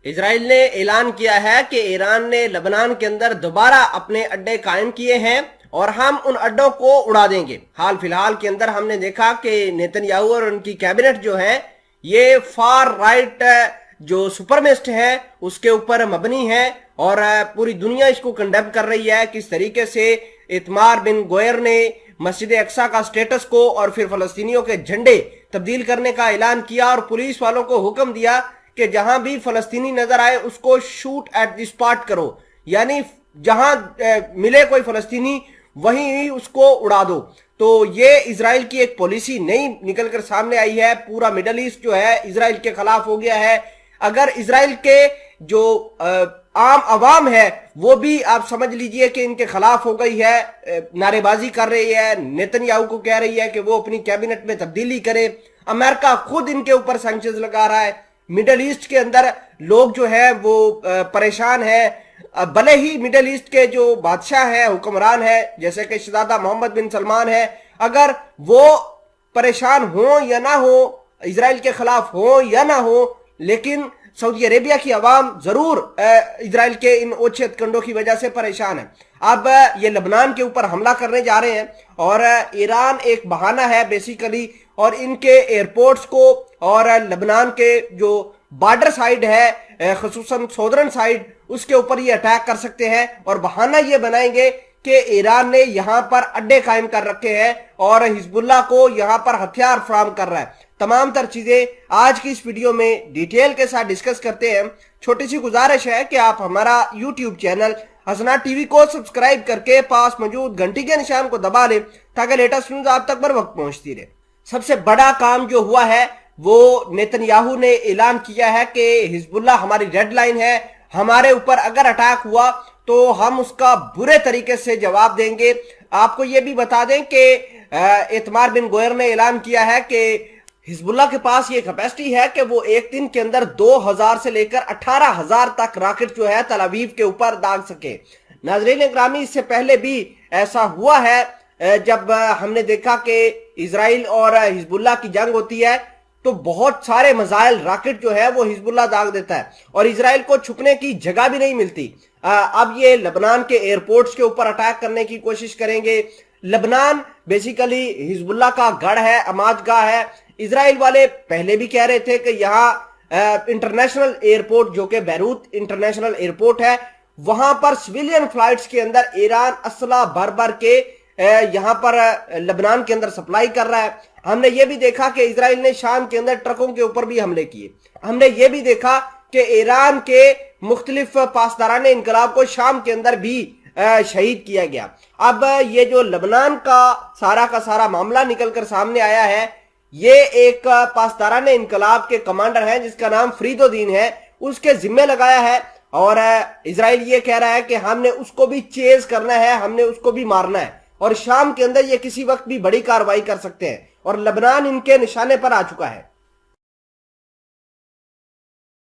اسرائیل نے اعلان کیا ہے کہ ایران نے لبنان کے اندر دوبارہ اپنے اڈے قائم کیے ہیں اور ہم ان اڈوں کو اڑا دیں گے۔ حال فی الحال کے اندر ہم نے دیکھا کہ نیتن یاہو اور ان کی کیبنٹ جو ہے یہ فار رائٹ جو سپرمسٹ ہے اس کے اوپر مبنی ہے، اور پوری دنیا اس کو کنڈیم کر رہی ہے کس طریقے سے ایتمار بن گوئر نے مسجد اقصی کا سٹیٹس کو اور پھر فلسطینیوں کے جھنڈے تبدیل کرنے کا اعلان کیا اور پولیس والوں کو حکم دیا کہ جہاں بھی فلسطینی نظر آئے اس کو شوٹ ایٹ دی سپاٹ کرو، یعنی جہاں ملے کوئی فلسطینی وہیں اس کو اڑا دو۔ تو یہ اسرائیل کی ایک پالیسی نئی نکل کر سامنے آئی ہے، پورا مڈل ایسٹ جو ہے اسرائیل کے خلاف ہو گیا ہے۔ اگر اسرائیل کے جو عام عوام ہے وہ بھی آپ سمجھ لیجئے کہ ان کے خلاف ہو گئی ہے، نعرے بازی کر رہی ہے، نیتن یاہو کو کہہ رہی ہے کہ وہ اپنی کیبنٹ میں تبدیلی کرے، امریکہ خود ان کے اوپر سینکشنز لگا رہا ہے، مڈل ایسٹ کے اندر لوگ جو ہے وہ پریشان ہے، بھلے ہی مڈل ایسٹ کے جو بادشاہ ہے، حکمران ہے جیسے کہ شہزادہ محمد بن سلمان ہے، اگر وہ پریشان ہوں یا نہ ہو، اسرائیل کے خلاف ہوں یا نہ ہو، لیکن سعودی عربیہ کی عوام ضرور اسرائیل کے ان اوچھے کنڈوں کی وجہ سے پریشان ہے۔ اب یہ لبنان کے اوپر حملہ کرنے جا رہے ہیں اور ایران ایک بہانہ ہے بیسیکلی، اور ان کے ایئرپورٹس کو اور لبنان کے جو بارڈر سائیڈ ہے خصوصاً سودرن سائیڈ اس کے اوپر یہ اٹیک کر سکتے ہیں، اور بہانہ یہ بنائیں گے کہ ایران نے یہاں پر اڈے قائم کر رکھے ہیں اور حزب اللہ کو یہاں پر ہتھیار فراہم کر رہا ہے۔ تمام تر چیزیں آج کی اس ویڈیو میں ڈیٹیل کے ساتھ ڈسکس کرتے ہیں۔ چھوٹی سی گزارش ہے کہ آپ ہمارا یوٹیوب چینل حسنات ٹی وی کو سبسکرائب کر کے پاس موجود گھنٹی کے نشان کو دبا لیں تاکہ لیٹسٹ نیوز آپ تک بر وقت پہنچتی رہے۔ سب سے بڑا کام جو ہوا ہے وہ نیتن یاہو نے اعلان کیا ہے کہ حزب اللہ ہماری ریڈ لائن ہے، ہمارے اوپر اگر اٹیک ہوا تو ہم اس کا برے طریقے سے جواب دیں گے۔ آپ کو یہ بھی بتا دیں کہ ایتمار بن گوئر نے اعلان کیا ہے کہ حزب اللہ کے پاس یہ کیپیسٹی ہے کہ وہ ایک دن کے اندر 2000 سے لے کر 18,000 تک راکٹ جو ہے تل ابیب کے اوپر داغ سکے۔ ناظرین اکرامی، اس سے پہلے بھی ایسا ہوا ہے جب ہم نے دیکھا کہ اسرائیل اور حزب اللہ کی جنگ ہوتی ہے تو بہت سارے میزائل راکٹ جو ہے وہ حزب اللہ داغ دیتا ہے اور اسرائیل کو چھپنے کی جگہ بھی نہیں ملتی۔ اب یہ لبنان کے ایئرپورٹس کے اوپر اٹیک کرنے کی کوشش کریں گے۔ لبنان بیسیکلی حزب اللہ کا گڑھ ہے، اماج گاہ ہے۔ اسرائیل والے پہلے بھی کہہ رہے تھے کہ یہاں انٹرنیشنل ایئرپورٹ جو کہ بیروت انٹرنیشنل ایئرپورٹ ہے، وہاں پر سویلین فلائٹس کے اندر ایران اسلحہ بھر بھر کے یہاں پر لبنان کے اندر سپلائی کر رہا ہے۔ ہم نے یہ بھی دیکھا کہ اسرائیل نے شام کے اندر ٹرکوں کے اوپر بھی حملے کیے۔ ہم نے یہ بھی دیکھا کہ ایران کے مختلف پاسداران انقلاب کو شام کے اندر بھی شہید کیا گیا۔ اب یہ جو لبنان کا سارا معاملہ نکل کر سامنے آیا ہے، یہ ایک پاسداران انقلاب کے کمانڈر ہیں جس کا نام فرید الدین ہے، اس کے ذمہ لگایا ہے، اور اسرائیل یہ کہہ رہا ہے کہ ہم نے اس کو بھی چیز کرنا ہے، ہم نے اس کو بھی مارنا ہے، اور شام کے اندر یہ کسی وقت بھی بڑی کارروائی کر سکتے ہیں، اور لبنان ان کے نشانے پر آ چکا ہے۔